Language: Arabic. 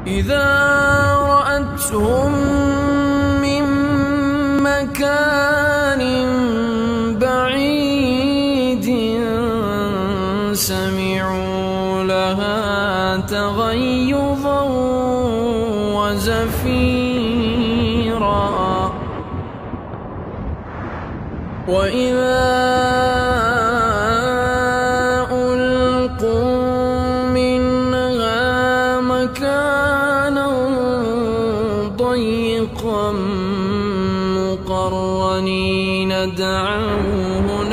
إذا رأتهم من مكان بعيد سمعوا لها تغيظا وزفيرا وإذا ألقوا منها مكانا ضيقا مقرنين دعوا